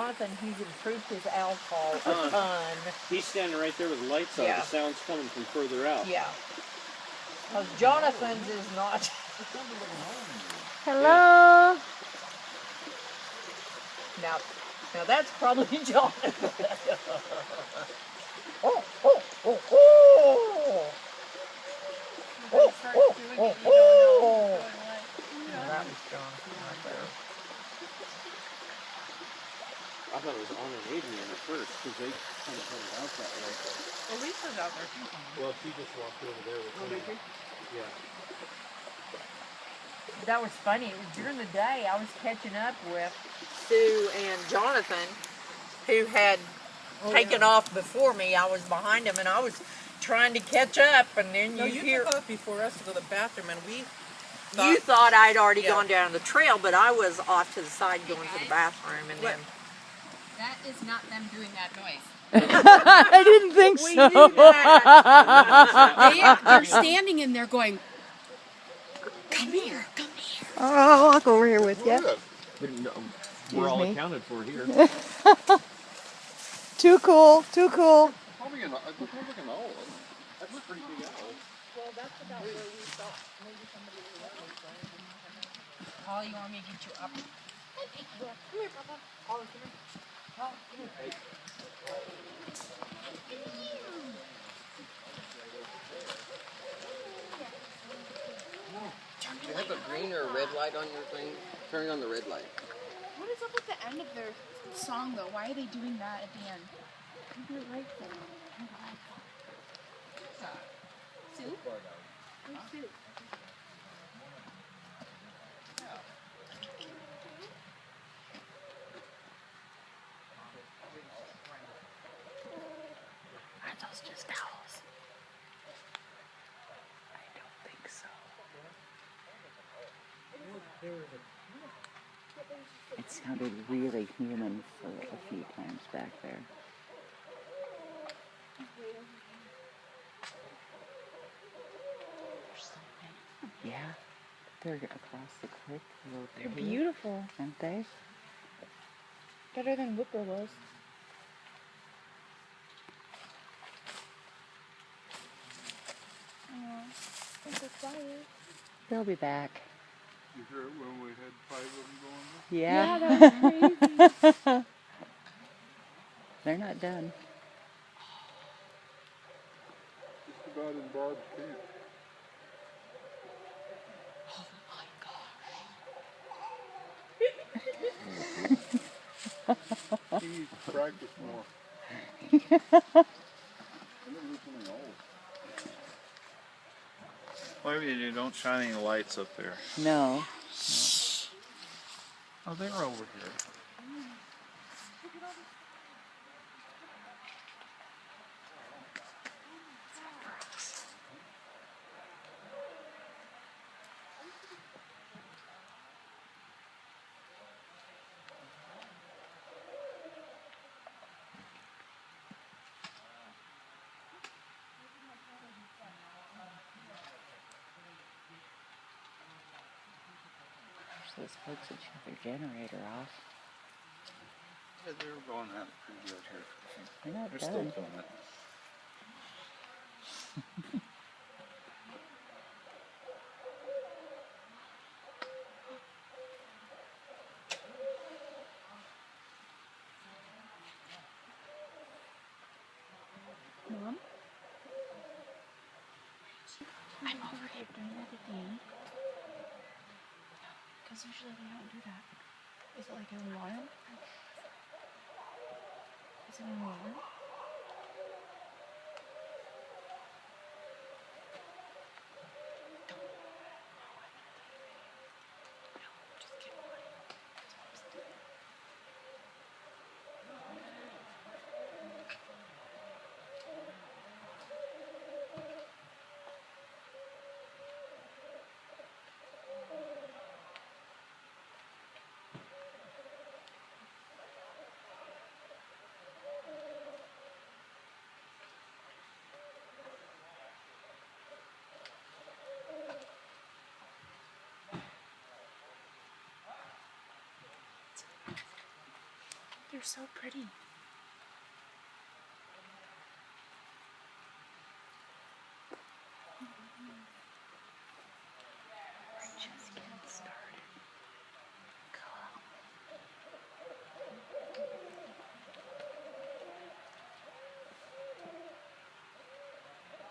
Jonathan, he's improved his alcohol a ton. He's standing right there with the lights on. The sound's coming from further out. Yeah. Because Jonathan's is not. Hello. Now that's probably Jonathan. Oh. That was Jonathan right there. I thought it was on and Adrian at first, because they kind of put it out that way. Well, Lisa's out there too. Well, she just walked over there with me. Yeah. That was funny. It was during the day I was catching up with Sue and Jonathan, who had taken off before me. I was behind them, and I was trying to catch up, and then No, you hear... took off before us to go to the bathroom, and we thought... You thought I'd already gone down the trail, but I was off to the side going to the bathroom, and then... That is not them doing that noise. I didn't think so. knew that. They're standing in there going, come here, come here. Oh, I'll go over here with you. We're all accounted for here. Too cool, too cool. Probably an owl. It looks like an owl. That's a pretty big owl. Well, that's about where we thought maybe somebody was running. Paul, you want me to get you up? Come here, Papa. Ollie, come here. Oh, come here. Do you have a green or a red light on your thing? Turn on the red light. What is up with the end of their song, though? Why are they doing that at the end? I don't like that. Sue? Where's Sue? Are those just owls? I don't think so. It sounded really human for a few times back there. Yeah, they're across the creek. They're beautiful. Aren't they? Better than whippoorwills. I think they're quiet. They'll be back. You heard when we had 5 of them going Yeah. Yeah, that was crazy. They're not done. just about in Barb's camp. He needs to practice more. Whatever you do, don't shine any lights up there. No. Oh, they're over here. Those folks that shut their generator off. Yeah, they were going at it pretty good here. They're not They're done. still doing it. Mom? I'm over here doing that at the end. Because usually we don't do that. Is it like an alarm? Is it an alarm? They're so pretty. We're just getting started. Cool.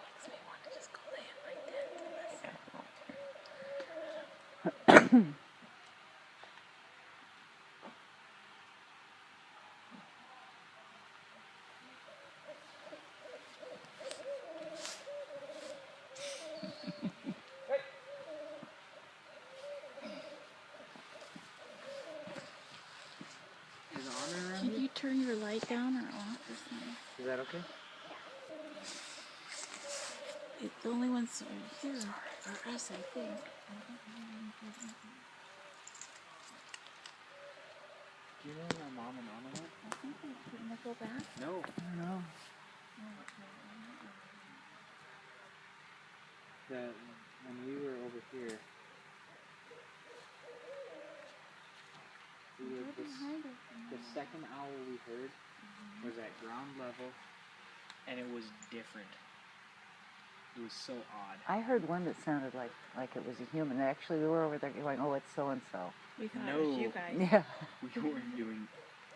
Makes me want to just go lay in my tent and listen. Can you turn your light down or off or something? Is that okay? The only ones here are us, I think. Do you know where Mom and Anna went? I think they couldn't go back. No. I don't know. When we were over here, the second owl we heard was at ground level, and it was different. It was so odd. I heard one that sounded like it was a human. Actually, we were over there going, "Oh, it's so and so." We thought No. it was you guys. Yeah. We weren't doing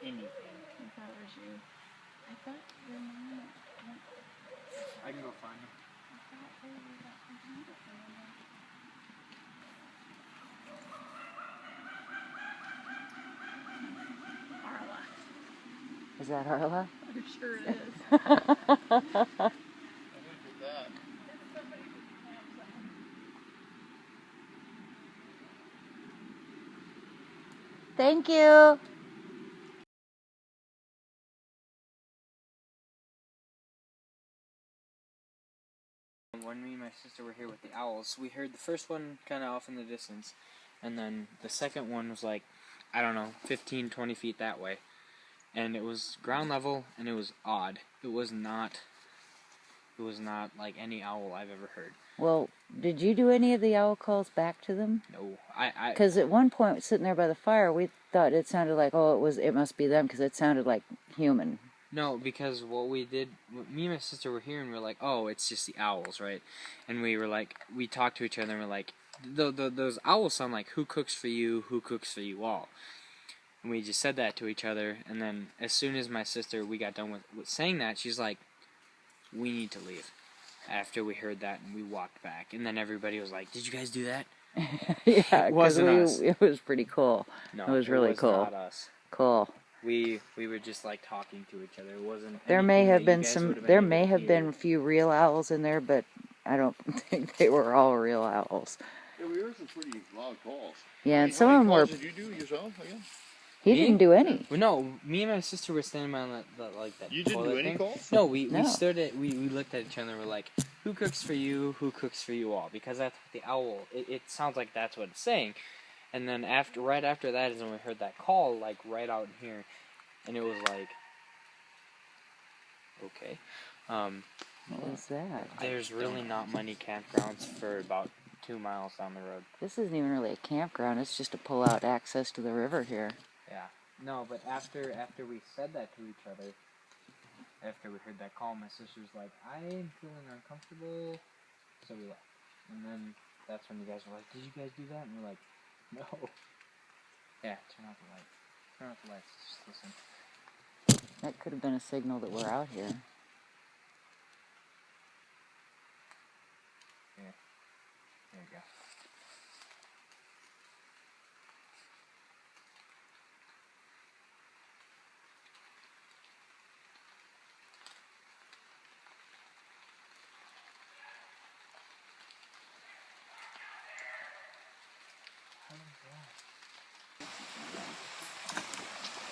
anything. We thought it was you. I thought your mom went. I can go find him. I thought they were that behind us. Arla. Is that Arla? I'm sure it is. Thank you. When me and my sister were here with the owls, we heard the first one kind of off in the distance, and then the second one was like, I don't know, 15, 20 feet that way. And it was ground level, and it was odd. It was not like any owl I've ever heard. Well, did you do any of the owl calls back to them? No, Because at one point, sitting there by the fire, we thought it sounded like, it must be them, because it sounded like human. No, because what we did, me and my sister were here, and we were like, oh, it's just the owls, right? And we were like, we talked to each other, and we're like, those owls sound like, who cooks for you all? And we just said that to each other, and then as soon as my sister, we got done with saying that, she's like, we need to leave. After we heard that, and we walked back, and then everybody was like, did you guys do that? Yeah, because us. It was pretty cool. No, it was really cool. Not us. Cool. We were just like talking to each other. It wasn't. There may have been There a few real owls in there, but I don't think they were all real owls. Yeah, we heard some pretty loud calls. Yeah, and some of them were. Did you do yourself again? He didn't do any. Well, no, me and my sister were standing by on that. You didn't do any calls? No, we No. stood at we looked at each other and we're like, who cooks for you? Who cooks for you all? Because that's what the owl. It sounds like that's what it's saying. And then right after that is when we heard that call, like right out in here, and it was like, okay. What was that? There's really not many campgrounds for about 2 miles down the road. This isn't even really a campground. It's just to pull out access to the river here. Yeah. No, but after we said that to each other, after we heard that call, my sister was like, I'm feeling uncomfortable, so we left. And then that's when you guys were like, did you guys do that? And we're like, no. Yeah, turn off the light. Turn off the lights. Just listen. That could have been a signal that we're out here. Yeah. There you go.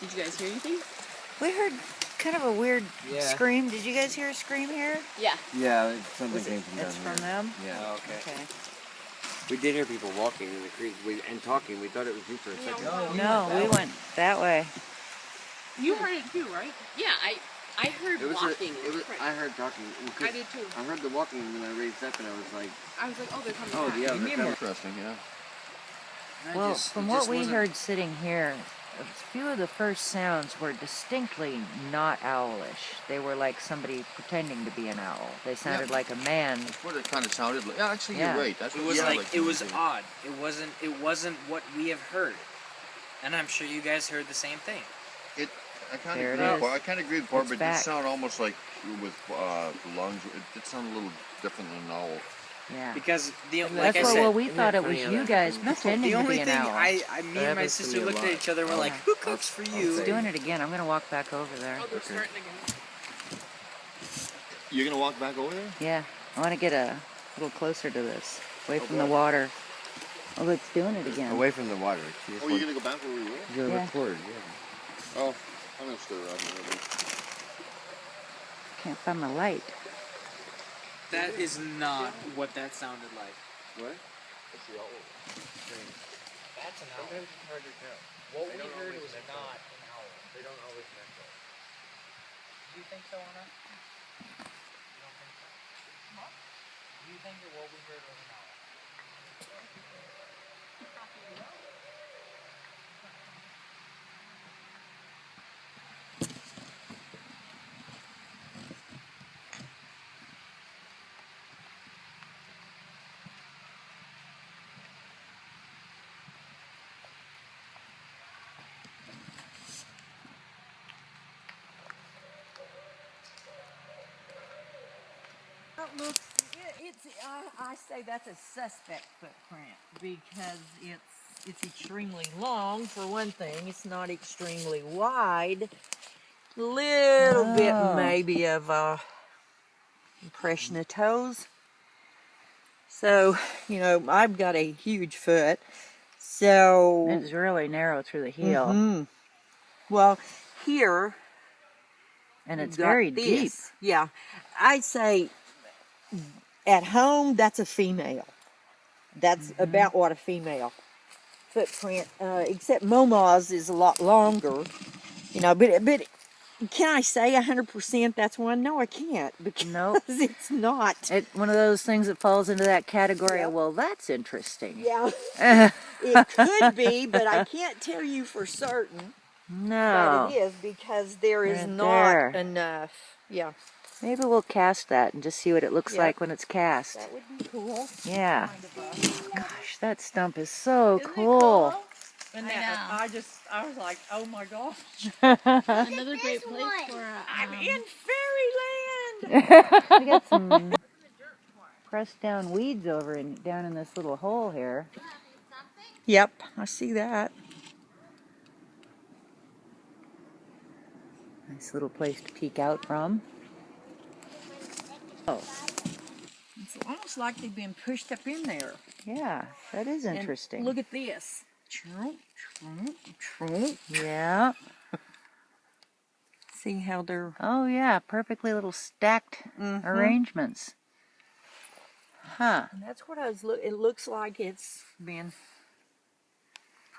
Did you guys hear anything? We heard kind of a weird Yeah. scream. Did you guys hear a scream here? Yeah. Yeah, something came from down It's here. from them? Yeah. Oh, okay. Okay. We did hear people walking in the creek and talking. We thought it was you for a second. No, we went that way. You heard it too, right? Yeah, I heard walking. I heard talking. I did too. I heard the walking, and then I raised up, and I was like, I was like, oh, they're coming oh, back. yeah, they're coming. Interesting, yeah. Well, from what we heard sitting here, a few of the first sounds were distinctly not owlish. They were like somebody pretending to be an owl. They sounded like a man. That's what it kind of sounded like. Yeah, actually, Yeah. you're right. That's It what was sounded like like it to me, was too. odd. It wasn't what we have heard, and I'm sure you guys heard the same thing. I kind There of it agree. is. Barb. I kind of agree with Barb. It's It did back. sound almost like with the lungs. It did sound a little different than an owl. Yeah. Because like That's I what, said, well, we isn't thought that it was funny how you that guys happens? pretending the to only be an thing owl. me That and my happens to sister me a looked at lot. each other and we're like, "Who cooks for you?" It's doing it again. I'm going to walk back over there. Oh, they're starting again. You're gonna walk back over there? Yeah. I want to get a little closer to this, away from the boy. water. Oh, it's doing it again. Away from the water. She just Oh, you're gonna go back where we were? to Yeah. record. Yeah. Oh, I'm gonna stay around here. Can't find my light. That is not what that sounded like. What? That's the owl. That's an owl. Sometimes it's hard to tell. What They we don't heard always was match not up. an owl. They don't always match up. Do you think so, Anna? You don't think so? What? Do you think that what we heard was an owl? I say that's a suspect footprint because it's extremely long for one thing. It's not extremely wide. Little bit Oh. maybe of impression of toes. So, I've got a huge foot. So It's really narrow through the heel. mhm. Well, here And it's got very this. deep. Yeah, I'd say at home that's a female. That's about what a female footprint. Except Moma's is a lot longer. But can I say 100% that's one? No, I can't because Nope. it's not. It's one of those things that falls into that category Yep. of, well, that's interesting. Yeah, it could be, but I can't tell you for certain No. that it is because there is Right not there. enough. Yeah, Maybe we'll cast that and just see what it looks Yep. like when it's cast. that would be cool. Yeah. Gosh, that stump is so Isn't it cool. And I that, know. I was like, oh my gosh, Another great place for I'm in fairyland. We got some pressed down weeds down in this little hole here. Yep, I see that. Nice little place to peek out from. Oh, It's almost like they've been pushed up in there. yeah, that is And interesting. look at this. Trunk, trunk, trunk. Yeah. See how they're. Oh, yeah, perfectly little stacked arrangements. Huh. And that's what I was it looks like it's been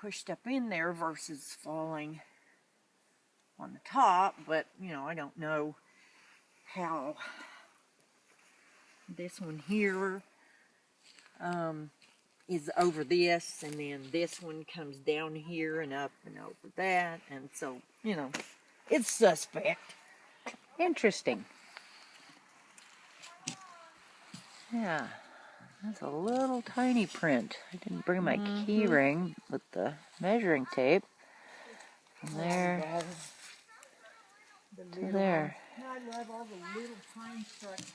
pushed up in there versus falling on the top, but I don't know how this one here is over this, and then this one comes down here and up and over that, and so it's suspect. Interesting. Yeah, that's a little tiny print. I didn't bring my key ring with the measuring tape. From there to there. I love all the little tiny structures.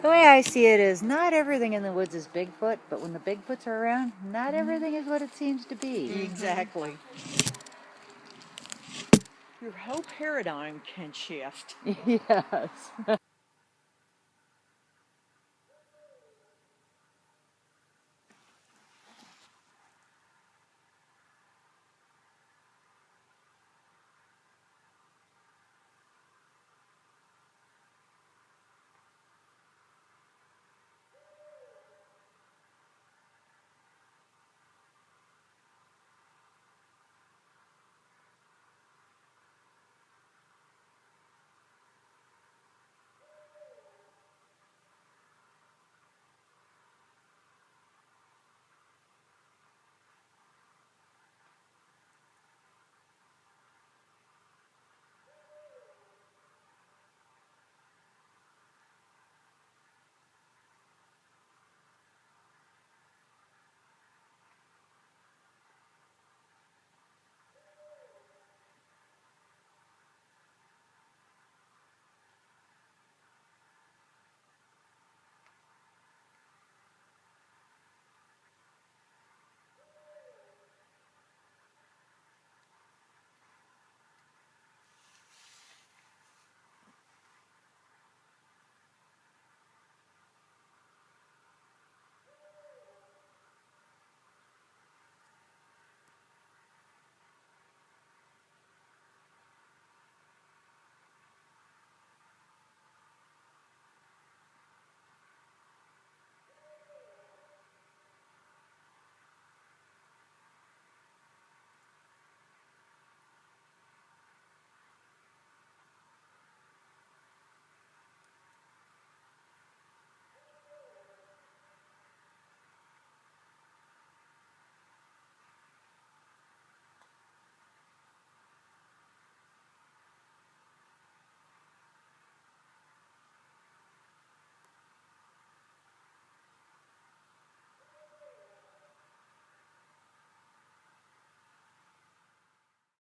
The way I see it is not everything in the woods is Bigfoot, but when the Bigfoots are around, not everything is what it seems to be. Exactly. Your whole paradigm can shift. Yes.